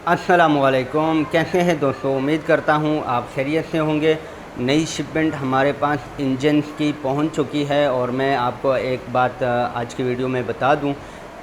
अस्सलामुअलैकुम, कैसे हैं दोस्तों। उम्मीद करता हूँ आप खैरियत से होंगे। नई शिपमेंट हमारे पास इंजन की पहुँच चुकी है और मैं आपको एक बात आज की वीडियो में बता दूँ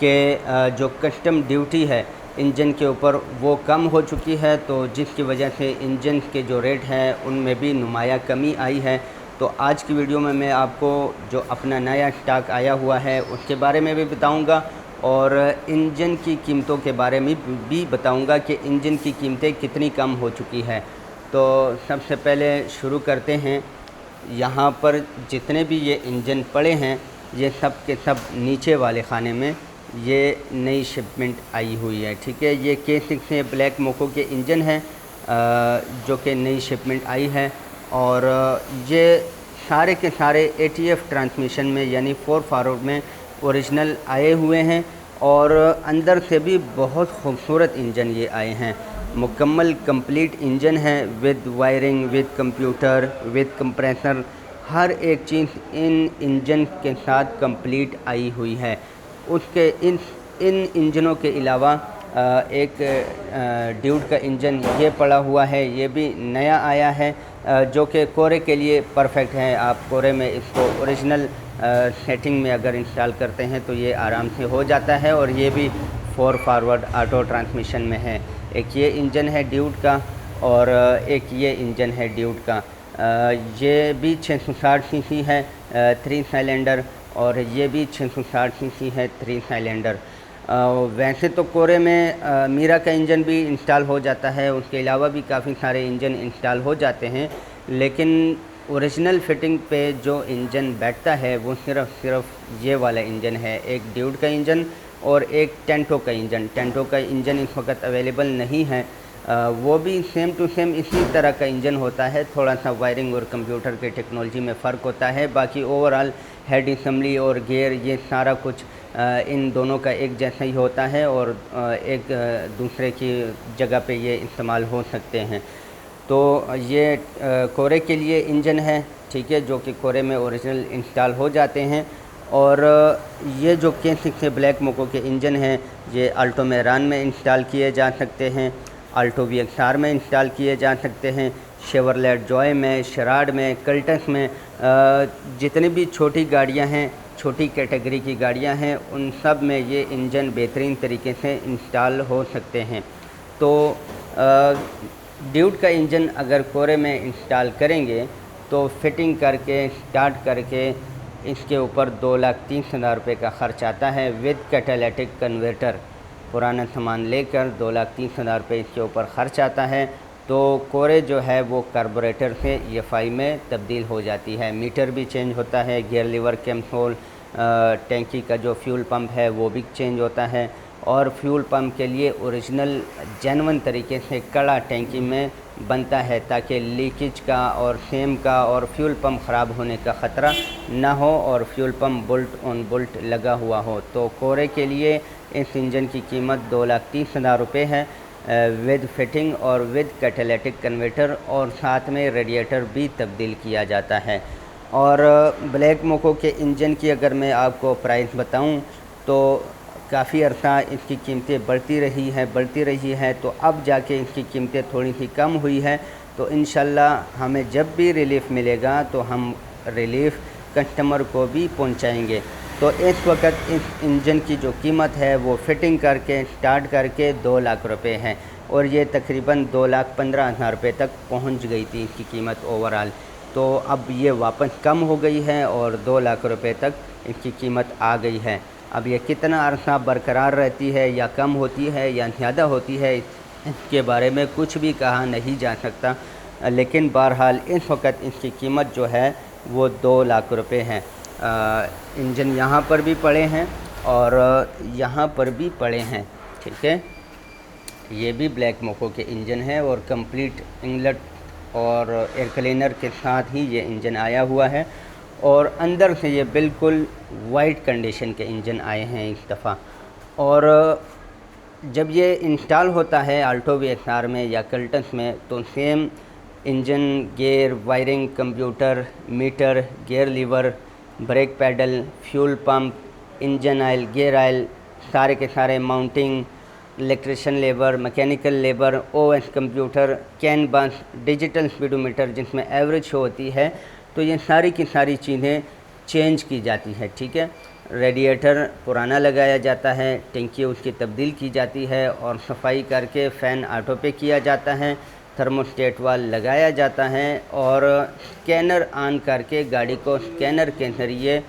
कि जो कस्टम ड्यूटी है इंजन के ऊपर वो कम हो चुकी है, तो जिसकी वजह से इंजन के जो रेट हैं उनमें भी नुमाया कमी आई है। तो आज की वीडियो में मैं आपको जो अपना नया स्टॉक आया हुआ है उसके बारे में भी बताऊंगा और इंजन की कीमतों के बारे में भी बताऊंगा कि इंजन की कीमतें कितनी कम हो चुकी है। तो सबसे पहले शुरू करते हैं। यहाँ पर जितने भी ये इंजन पड़े हैं ये सब के सब नीचे वाले खाने में ये नई शिपमेंट आई हुई है। ठीक है, ये K6 से ब्लैक मोको के इंजन हैं जो कि नई शिपमेंट आई है और ये सारे के सारे ATF ट्रांसमिशन में यानी 4 फॉरवर्ड में ओरिजिनल आए हुए हैं और अंदर से भी बहुत खूबसूरत इंजन ये आए हैं। मुकम्मल कंप्लीट इंजन है with wiring, with computer, with compressor, हर एक चीज़ इन इंजन के साथ कंप्लीट आई हुई है। उसके इन इंजनों के अलावा एक ड्यूड का इंजन ये पड़ा हुआ है, ये भी नया आया है जो कि कोरे के लिए परफेक्ट है। आप कोरे में इसको ओरिजिनल सेटिंग में अगर इंस्टॉल करते हैं तो ये आराम से हो जाता है और ये भी 4 फॉरवर्ड ऑटो ट्रांसमिशन में है। एक ये इंजन है ड्यूड का और एक ये इंजन है ड्यूड का। ये भी 660 सीसी है 3 सिलेंडर और ये भी 660 सीसी है 3 सिलेंडर। वैसे तो कोरे में मीरा का इंजन भी इंस्टॉल हो जाता है, उसके अलावा भी काफ़ी सारे इंजन इंस्टॉल हो जाते हैं, लेकिन ओरिजिनल फिटिंग पे जो इंजन बैठता है वो सिर्फ ये वाला इंजन है। एक ड्यूड का इंजन और एक टेंटो का इंजन। टेंटो का इंजन इस वक्त अवेलेबल नहीं है, वो भी सेम टू सेम इसी तरह का इंजन होता है, थोड़ा सा वायरिंग और कंप्यूटर के टेक्नोलॉजी में फ़र्क होता है। बाकी ओवरऑल हेड असम्बली और गियर ये सारा कुछ इन दोनों का एक जैसा ही होता है और एक दूसरे की जगह पे ये इस्तेमाल हो सकते हैं। तो ये कोरे के लिए इंजन है, ठीक है, जो कि कोरे में ओरिजिनल इंस्टॉल हो जाते हैं। और ये जो K6 से ब्लैक मोको के इंजन हैं ये अल्टो मेरान में इंस्टॉल किए जा सकते हैं, अल्टो VXR में इंस्टॉल किए जा सकते हैं, शेवरलेट जॉय में, शराड में, कल्टस में, जितनी भी छोटी गाड़ियां हैं, छोटी कैटेगरी की गाड़ियां हैं, उन सब में ये इंजन बेहतरीन तरीके से इंस्टॉल हो सकते हैं। तो ड्यूड का इंजन अगर कोरे में इंस्टॉल करेंगे तो फिटिंग करके स्टार्ट करके इसके ऊपर 2,30,000 रुपये का ख़र्च आता है विद कैटालिटिक कन्वर्टर। पुराना सामान लेकर 2,30,000 रुपये इसके ऊपर ख़र्च आता है। तो कोरे जो है वो कार्बोरेटर से EFI में तब्दील हो जाती है। मीटर भी चेंज होता है, गियर लीवर, कैमसोल, टैंकी का जो फ्यूल पंप है वो भी चेंज होता है और फ्यूल पंप के लिए ओरिजिनल जेन्युइन तरीके से कड़ा टैंकी में बनता है ताकि लीकेज का और सेम का और फ्यूल पंप ख़राब होने का ख़तरा ना हो और fuel pump bolt on bolt लगा हुआ हो। तो कोरे के लिए इस इंजन की कीमत 2,30,000 रुपये है विद फिटिंग और विद कैटालिटिक कन्वर्टर और साथ में रेडिएटर भी तब्दील किया जाता है। और ब्लैक मोको के इंजन की अगर मैं आपको प्राइस बताऊं तो काफ़ी अर्सा इसकी कीमतें बढ़ती रही है, तो अब जाके इसकी कीमतें थोड़ी सी कम हुई है। तो इंशाल्लाह हमें जब भी रिलीफ़ मिलेगा तो हम रिलीफ़ कस्टमर को भी पहुंचाएंगे। तो इस वक्त इस इंजन की जो कीमत है वो फिटिंग करके स्टार्ट करके 2 लाख रुपए है और ये तकरीबन 2,15,000 रुपये तक पहुंच गई थी इसकी कीमत ओवरऑल। तो अब ये वापस कम हो गई है और 2 लाख रुपए तक इसकी कीमत आ गई है। अब ये कितना अरसा बरकरार रहती है या कम होती है या ज़्यादा होती है इसके बारे में कुछ भी कहा नहीं जा सकता, लेकिन बहरहाल इस वक्त इसकी कीमत जो है वो 2 लाख रुपए है। इंजन यहाँ पर भी पड़े हैं और यहाँ पर भी पड़े हैं, ठीक है। ये भी ब्लैक मोको के इंजन है और कंप्लीट इंगलेट और एयर क्लीनर के साथ ही ये इंजन आया हुआ है और अंदर से ये बिल्कुल वाइट कंडीशन के इंजन आए हैं इस दफ़ा। और जब ये इंस्टॉल होता है अल्टो VXR में या कल्टस में तो same engine, gear, wiring, computer, meter, gear lever, brake pedal, fuel pump, engine oil, gear oil, सारे के सारे mounting, electrician labour, mechanical labour, OS computer, CAN bus, digital speedometer जिसमें एवरेज शो होती है, तो ये सारी की सारी चीज़ें चेंज की जाती है। ठीक है, रेडिएटर पुराना लगाया जाता है, टंकी उसकी तब्दील की जाती है और सफाई करके फ़ैन ऑटो पे किया जाता है, थर्मोस्टेट वाल लगाया जाता है और स्कैनर ऑन करके गाड़ी को स्कैनर के ज़रिए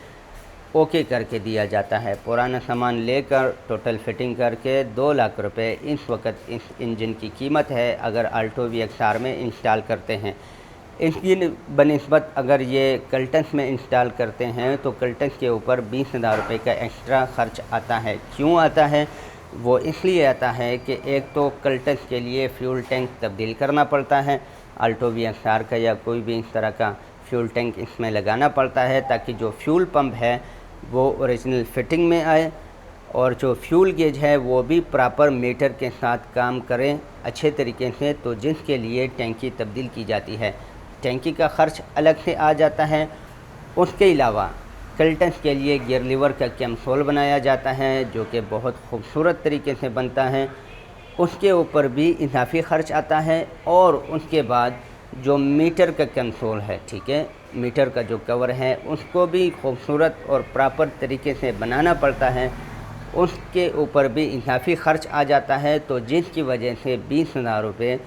ओके करके दिया जाता है। पुराना सामान लेकर टोटल फिटिंग करके 2 लाख रुपए इस वक्त इस इंजन की कीमत है अगर अल्टो VXR में इंस्टॉल करते हैं। इसकी बनिस्बत अगर ये कल्टस में इंस्टॉल करते हैं तो कल्टस के ऊपर 20,000 रुपये का एक्स्ट्रा ख़र्च आता है। क्यों आता है? वो इसलिए आता है कि एक तो कल्टस के लिए फ्यूल टैंक तब्दील करना पड़ता है, अल्टो VXR का या कोई भी इस तरह का फ्यूल टैंक इसमें लगाना पड़ता है ताकि जो फ्यूल पंप है वो ओरिजिनल फिटिंग में आए और जो फ्यूल गेज है वो भी प्रॉपर मीटर के साथ काम करें अच्छे तरीके से, तो जिसके लिए टैंकी तब्दील की जाती है। टैंकी का ख़र्च अलग से आ जाता है। उसके अलावा कल्टस के लिए गियर लीवर का कैमसोल बनाया जाता है जो कि बहुत खूबसूरत तरीके से बनता है, उसके ऊपर भी इजाफी ख़र्च आता है। और उसके बाद जो मीटर का कैमसोल है, ठीक है, मीटर का जो कवर है उसको भी खूबसूरत और प्रॉपर तरीके से बनाना पड़ता है, उसके ऊपर भी इजाफी ख़र्च आ जाता है। तो जिसकी वजह से 20,000 रुपये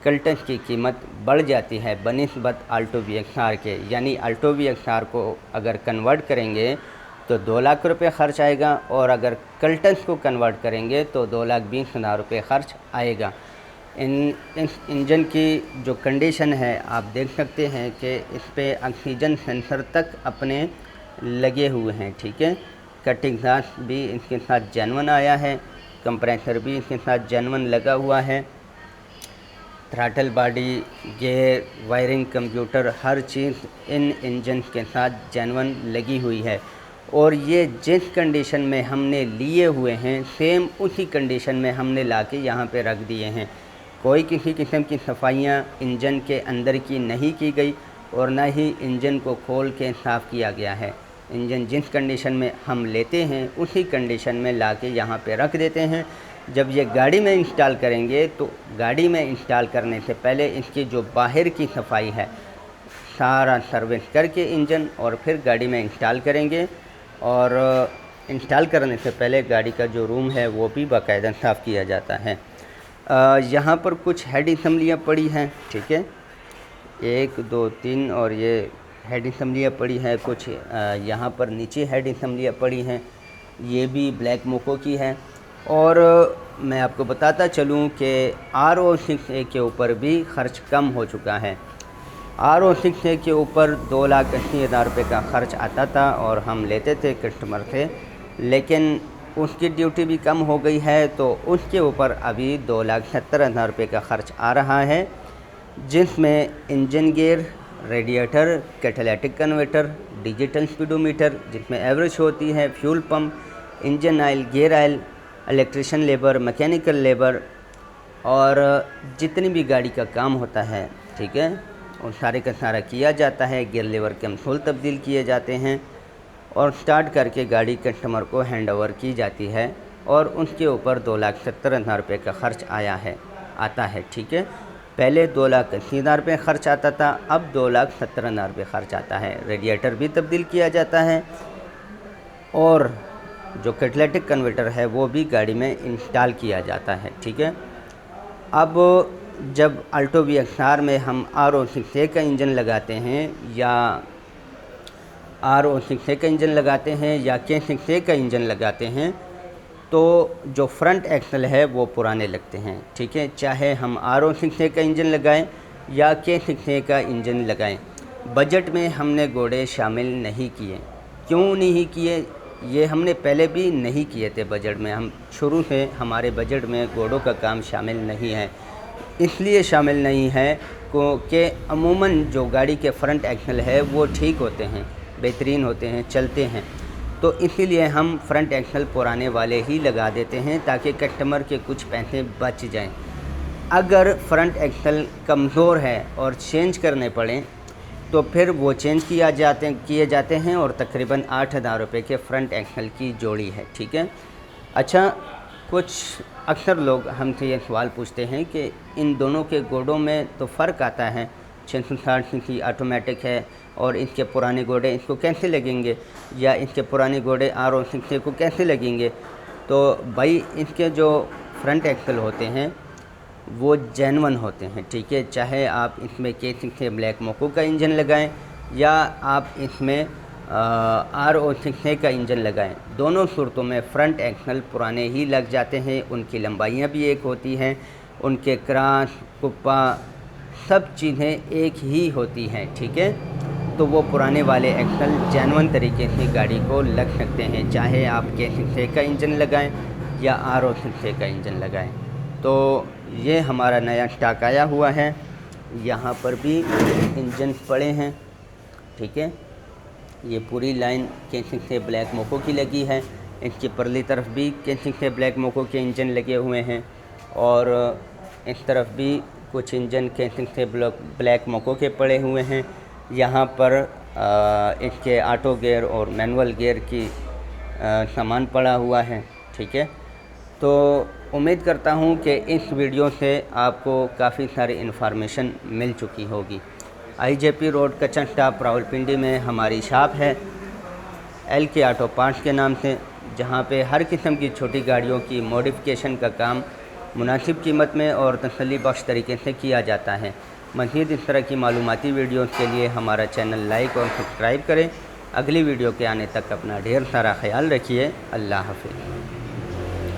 कल्टस की कीमत बढ़ जाती है बनिस्बत अल्टो VXR के। यानी अल्टो VXR को अगर कन्वर्ट करेंगे तो 2 लाख रुपये ख़र्च आएगा और अगर कल्टस को कन्वर्ट करेंगे तो 2,20,000 रुपये ख़र्च आएगा। इस इंजन की जो कंडीशन है आप देख सकते हैं कि इस पे ऑक्सीजन सेंसर तक अपने लगे हुए हैं। ठीक है, कट एग्जॉस्ट भी इसके साथ जेन्युइन आया है, कंप्रेसर भी इसके साथ जेन्युइन लगा हुआ है, throttle body, gear, wiring, computer, हर चीज़ इन इंजन के साथ जेन्युइन लगी हुई है। और ये जिस कंडीशन में हमने लिए हुए हैं सेम उसी कंडीशन में हमने लाके यहाँ पे रख दिए हैं। कोई किसी किस्म की सफाइयाँ इंजन के अंदर की नहीं की गई और ना ही इंजन को खोल के साफ़ किया गया है। इंजन जिस कंडीशन में हम लेते हैं उसी कंडीशन में लाके यहाँ पे रख देते हैं। जब ये गाड़ी में इंस्टॉल करेंगे तो गाड़ी में इंस्टॉल करने से पहले इसकी जो बाहर की सफाई है सारा सर्विस करके इंजन और फिर गाड़ी में इंस्टॉल करेंगे। और इंस्टॉल करने से पहले गाड़ी का जो रूम है वो भी बाकायदा साफ़ किया जाता है। यहाँ पर कुछ हेड असम्बलियाँ पड़ी हैं, ठीक है, 1 2 3 और ये हेड असम्बलियाँ पड़ी हैं। कुछ यहाँ पर नीचे हेड असम्बलियाँ पड़ी हैं, ये भी ब्लैक मोको की है। और मैं आपको बताता चलूँ कि RO6A के ऊपर भी ख़र्च कम हो चुका है। RO6A के ऊपर 2,80,000 रुपये का ख़र्च आता था और हम लेते थे कस्टमर से, लेकिन उसकी ड्यूटी भी कम हो गई है तो उसके ऊपर अभी 2,70,000 रुपये का ख़र्च आ रहा है, जिसमें engine gear, radiator, catalytic converter, digital speedometer जिसमें एवरेज होती है, fuel pump, engine oil, gear oil, electrician labour, mechanical labour और जितनी भी गाड़ी का काम होता है, ठीक है, और सारे का सारा किया जाता है। गियर लीवर कैमसोल तब्दील किए जाते हैं और स्टार्ट करके गाड़ी कस्टमर को हैंड ओवर की जाती है और उसके ऊपर 2,70,000 रुपये का ख़र्च आता है। ठीक है, पहले 2,80,000 रुपये ख़र्च आता था, अब 2,70,000 रुपये ख़र्च आता है। रेडिएटर भी तब्दील किया जाता है और जो कैटालिटिक कन्वर्टर है वो भी गाड़ी में इंस्टॉल किया जाता है। ठीक है, अब जब अल्टो VXR में हम RO6A का इंजन लगाते हैं या RO6A का इंजन लगाते हैं या K6A का इंजन लगाते हैं तो जो फ्रंट एक्सल है वो पुराने लगते हैं। ठीक है, चाहे हम RO6A का इंजन लगाएं या K6A का इंजन लगाएं, बजट में हमने घोड़े शामिल नहीं किए। क्यों नहीं किए? ये हमने पहले भी नहीं किए थे बजट में। हम शुरू से हमारे बजट में घोड़ों का काम शामिल नहीं है। इसलिए शामिल नहीं है क्योंकि अमूमन जो गाड़ी के फ्रंट एक्सल है वो ठीक होते हैं, बेहतरीन होते हैं, चलते हैं, तो इसीलिए हम फ्रंट एक्सल पुराने वाले ही लगा देते हैं ताकि कस्टमर के कुछ पैसे बच जाएं। अगर फ्रंट एक्सल कमज़ोर है और चेंज करने पड़ें तो फिर वो चेंज किए जाते हैं और तकरीबन 8,000 रुपये के फ्रंट एक्सल की जोड़ी है। ठीक है, अच्छा, कुछ अक्सर लोग हमसे ये सवाल पूछते हैं कि इन दोनों के घोड़ों में तो फ़र्क आता है, 660 सीसी ऑटोमेटिक है और इसके पुराने घोड़े इसको कैसे लगेंगे, या इसके पुराने घोड़े R60 को कैसे लगेंगे। तो भाई इसके जो फ्रंट एक्सल होते हैं वो जेन्युइन होते हैं, ठीक है। चाहे आप इसमें K6 ब्लैक मोको का इंजन लगाएं या आप इसमें R06 का इंजन लगाएं, दोनों सूरतों में फ्रंट एक्सल पुराने ही लग जाते हैं। उनकी लंबाइयाँ भी एक होती हैं, उनके क्रास कुप्पा सब चीज़ें एक ही होती हैं, ठीक है। तो वो पुराने वाले एक्सल जेन्युइन तरीके से गाड़ी को लग सकते हैं, चाहे आप K6 का इंजन लगाएं या R06 का इंजन लगाएं। तो ये हमारा नया स्टॉक आया हुआ है, यहाँ पर भी इंजन पड़े हैं, ठीक है। ये पूरी लाइन K6 ब्लैक मोको की लगी है, इसकी परली तरफ भी K6 ब्लैक मोको के इंजन लगे हुए हैं और इस तरफ भी कुछ इंजन K6 ब्लैक मोको के पड़े हुए हैं। यहाँ पर इसके ऑटो गियर और मैनुअल गियर की सामान पड़ा हुआ है, ठीक है। तो उम्मीद करता हूँ कि इस वीडियो से आपको काफ़ी सारी इन्फॉर्मेशन मिल चुकी होगी। IJP रोड कच्चा स्टॉप रावलपिंडी में हमारी शॉप है LK ऑटो पार्ट्स के नाम से, जहाँ पे हर किस्म की छोटी गाड़ियों की मॉडिफिकेशन का काम मुनासिब कीमत में और तसल्ली बख्श तरीके से किया जाता है। मज़ीद इस तरह की मालूमाती वीडियोस के लिए हमारा चैनल लाइक और सब्सक्राइब करें। अगली वीडियो के आने तक अपना ढेर सारा ख्याल रखिए। अल्लाह हाफ़िज़।